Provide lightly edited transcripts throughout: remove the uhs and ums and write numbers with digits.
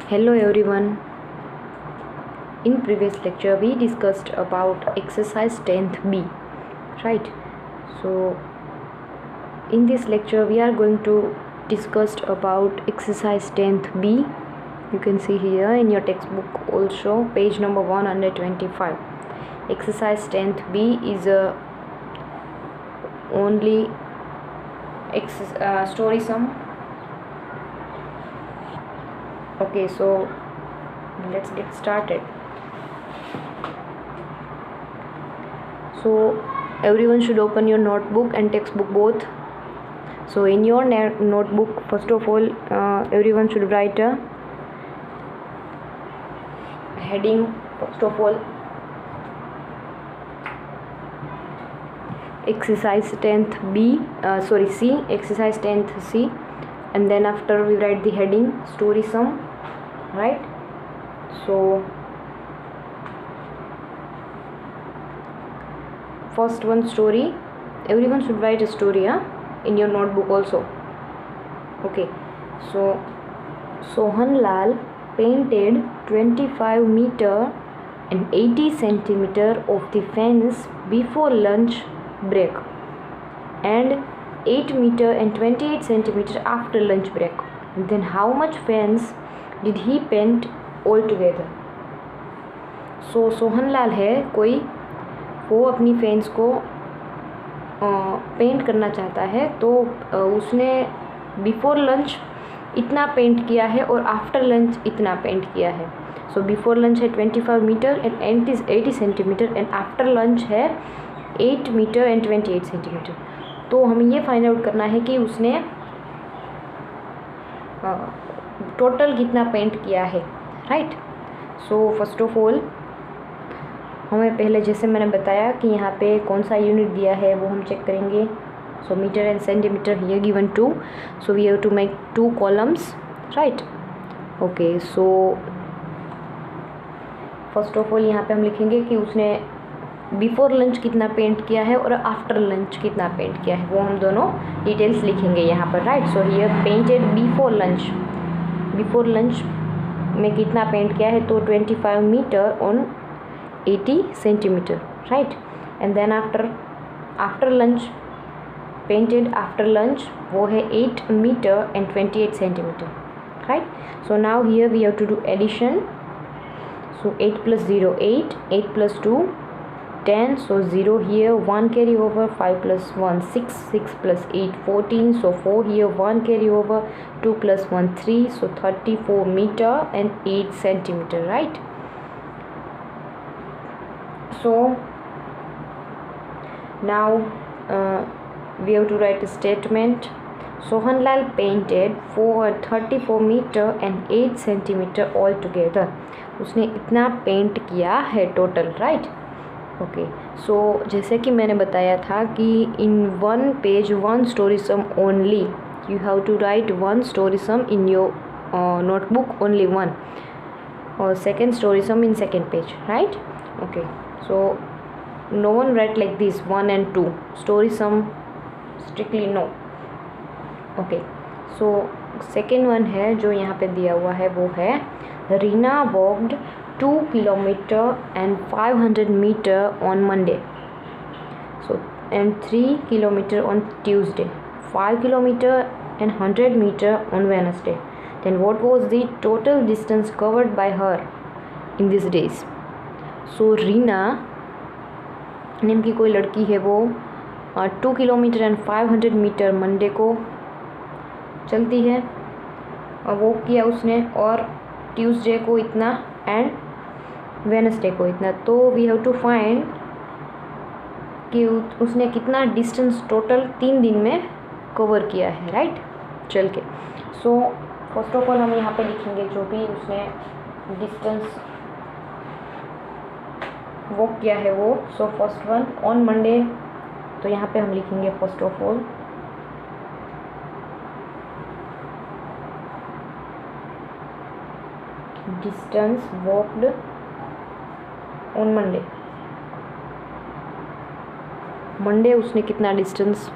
Hello everyone. In previous lecture we discussed about exercise 10th B, right? So in this lecture we are going to discuss about exercise 10th B. You can see here in your textbook also page number 125. Exercise 10th B is only story sum. Okay, so let's get started. So everyone should open your notebook and textbook both. So in your notebook, first of all, everyone should write a heading. First of all, exercise 10th B, C, exercise 10th C, and then after we write the heading story sum, right? So first one, story. Everyone should write a story in your notebook also. Okay, so Sohan Lal painted 25 meter and 80 centimeter of the fence before lunch break and 8 meter and 28 centimeter after lunch break. Then how much fence did he paint altogether? So Sohan Lal है कोई, वो अपनी fence को paint करना चाहता है, तो उसने बिफोर लंच इतना पेंट किया है और आफ्टर लंच इतना पेंट किया है. सो बिफोर लंच है 25 metre and 80 centimetre and after lunch है 8 मीटर एंड 28 सेंटीमीटर. तो हमें ये फाइंड आउट करना है कि उसने टोटल कितना पेंट किया है, right? So first of all हमें पहले, जैसे मैंने बताया कि यहाँ पे कौन सा यूनिट दिया है वो हम चेक करेंगे. So metre and centimetre here given 2, so we have to make 2 columns, right? Okay, so first of all यहाँ पे हम लिखेंगे कि उसने बिफोर लंच कितना पेंट किया है और आफ्टर लंच कितना पेंट किया है, वो हम दोनों डिटेल्स लिखेंगे यहाँ पर, right? So here painted before lunch, before lunch में कितना पेंट किया है, तो 25 metre on 80 centimetre, right? And then after lunch painted after lunch वो है 8 metre and 28 centimetre, right? So now here we have to do addition. So 8 plus 0 8, 8 plus 2 10, so 0 here, 1 carry over, 5 plus 1 6, 6 plus 8 14, so 4 here, 1 carry over, 2 plus 1 3, so 34 meter and 8 centimeter, right? So now we have to write a statement. Sohan Lal painted 34 meter and 8 centimeter all together. उसने इतना paint किया है total, right? Okay, सो जैसे कि मैंने बताया था कि in one page one story sum only, you have to write one story sum in your notebook, only one, और second story sum in second page, right? Okay, so no one write like this 1 and 2 story sum, strictly no. Okay, so second one है जो यहाँ पे दिया हुआ है, वो है Reena walked 2 kilometer and 500 meter on Monday, so and 3 kilometer on Tuesday, 5 kilometer and 100 meter on Wednesday. Then what was the total distance covered by her in these days? So Reena name की कोई लड़की है, वो 2 किलोमीटर एंड 500 मीटर मंडे को चलती है और वो किया उसने, और ट्यूसडे को इतना एंड वेनसडे को इतना. तो वी हैव टू फाइंड कि उसने कितना डिस्टेंस टोटल 3 दिन में कवर किया है, राइट? चल के, सो फर्स्ट ऑफ ऑल हम यहाँ पे लिखेंगे जो भी उसने डिस्टेंस वॉक किया है वो. So first one on Monday, तो यहाँ पे हम लिखेंगे first of all distance walked on Monday. Monday उसने कितना डिस्टेंस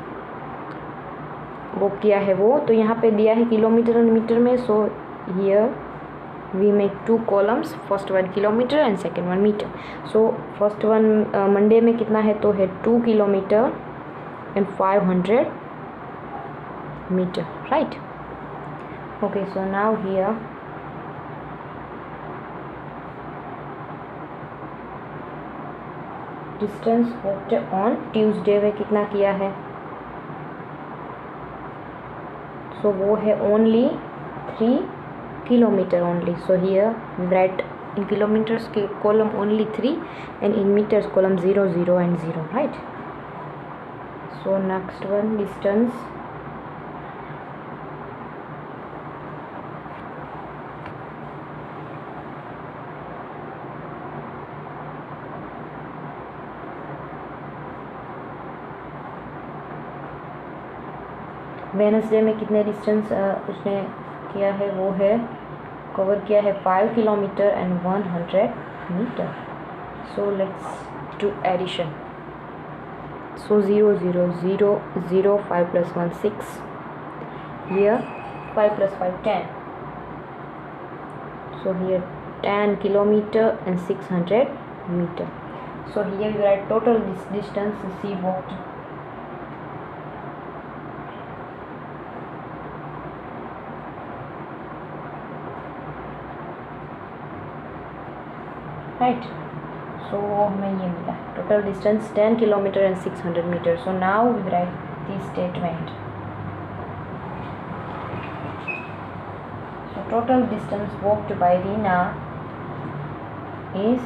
वॉक किया है वो, तो यहाँ पे दिया है किलोमीटर और मीटर में. So here we make two columns, first one kilometer and second one meter. So first one Monday में कितना है तो है 2 kilometer and 500 meter, right? Okay, so now here distance walked on Tuesday में कितना किया है, so वो है only 3 kilometer only. So here we write in kilometers column only 3 and in meters column 0, 0 and 0, right? So next one, distance Wednesday में कितने distance उसने किया है, वो है कवर किया है 5 kilometre and 100 metre. So let's do addition. So 0, 0, 0, 0, 5 plus 1 6, here 5 plus 5 10. So here 10 kilometer and 600 meter. So here we write total distance she walked. Right, so हमें ये मिला total distance 10 kilometer and 600 meters. So now we write this statement. So total distance walked by Reena is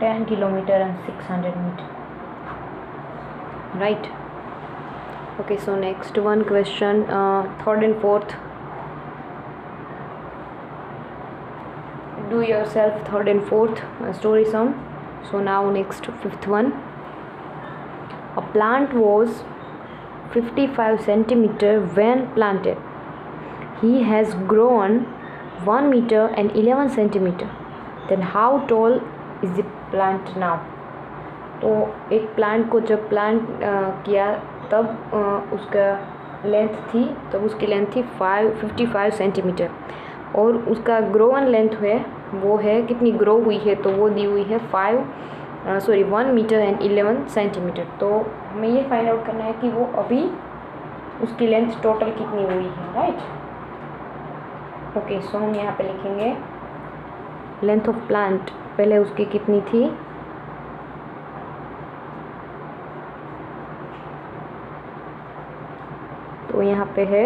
10 kilometer and 600 meter, right? Okay, so next one question, third and fourth, do yourself third and fourth story sum. So now next fifth one, a plant was 55 centimeter when planted. He has grown 1 meter and 11 centimeter. Then how tall is the plant now? तो एक plant को जब plant किया तब उसका length थी, तब उसकी लेंथ थी 55 सेंटीमीटर और उसका ग्रोवन लेंथ है वो है कितनी ग्रो हुई है, तो वो दी हुई है 1 मीटर एंड 11 सेंटीमीटर. तो हमें ये फाइंड आउट करना है कि वो अभी उसकी लेंथ टोटल कितनी हुई है, राइट? ओके, सो हम यहाँ पे लिखेंगे लेंथ ऑफ प्लांट, पहले उसकी कितनी थी, तो यहाँ पे है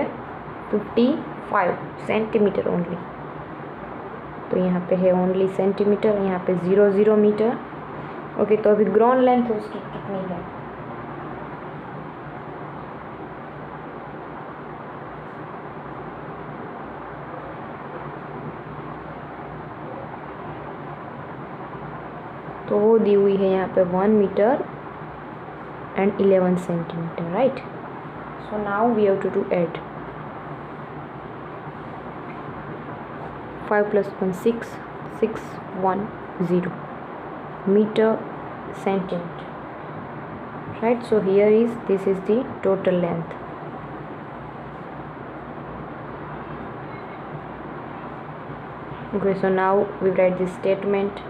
55 सेंटीमीटर ओनली, तो यहाँ पे है ओनली सेंटीमीटर, यहाँ पे 0 मीटर. ओके, तो अभी ग्राउंड लेंथ उसकी कितनी है, तो वो दी हुई है यहाँ पे 1 metre and 11 centimetre, right? So now we have to do add. 5 plus 1 6, 6 1 0 meter centimeter, right? So here is, this is the total length. Okay, so now we write this statement.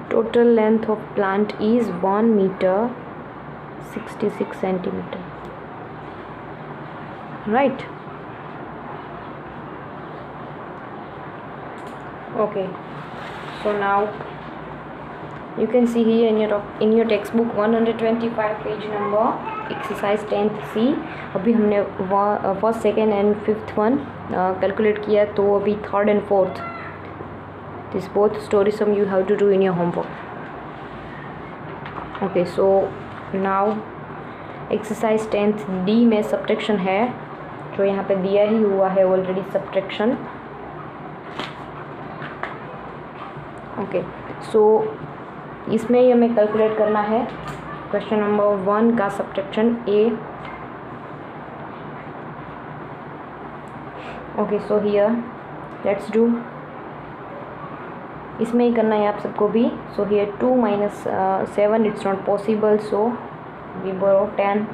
Total length of plant is 1 meter 66 centimeter, right? Okay, so now you can see here in your textbook 125 page number exercise 10th C अभी हमने first second and fifth one calculate किया, तो अभी third and fourth this both story sum you have to do in your homework. Okay, so now exercise 10th D में subtraction है, जो यहाँ पे दिया ही हुआ है ऑलरेडी सब्ट्रैक्शन. ओके, सो इसमें ही हमें कैलकुलेट करना है क्वेश्चन नंबर 1 का subtraction A. Okay, so here let's do. इसमें ही करना है आप सबको भी. So here 2 minus 7 it's not possible, so we borrow 10,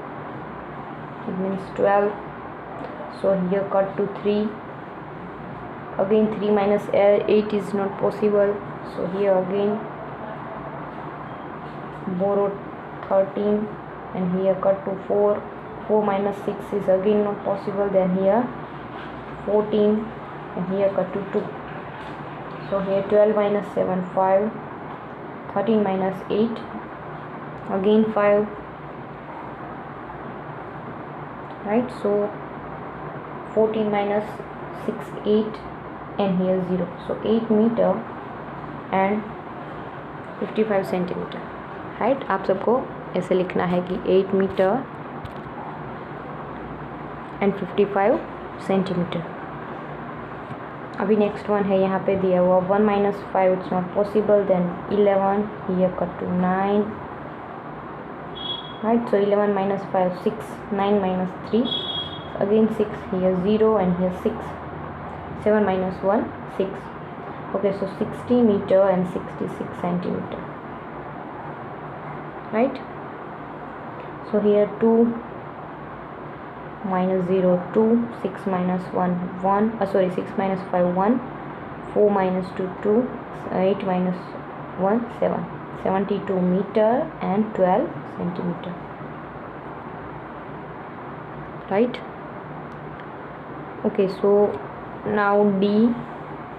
it means 12. So here cut to 3. Again 3 minus 8 is not possible, so here again borrow 13, and here cut to 4. 4 minus 6 is again not possible, then here 14, and here cut to 2. So here 12 minus 7 5, 13 minus 8 again 5, right? So 14 minus 6 8, and here 0, so 8 meter and 55 centimeter, right? आप सबको ऐसे लिखना है कि 8 metre and 55 centimetre. अभी next one है, यहाँ पे दिया हुआ 1 minus 5 it's not possible, then 11, here cut to 9, right? So 11 minus 5 6, 9 minus 3 again 6, here 0, and here 6. 7 minus 1 6. Okay, so 60 meter and 66 centimeter, right? So here 2 minus 0 2, 6 minus 1 1, 6 minus 5 1, 4 minus 2 2, 8 minus 1 7. 72 meter and 12 centimeter, right? Okay, so now D,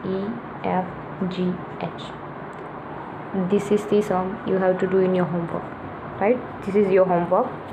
E, F, G, H. This is the sum you have to do in your homework, right? This is your homework.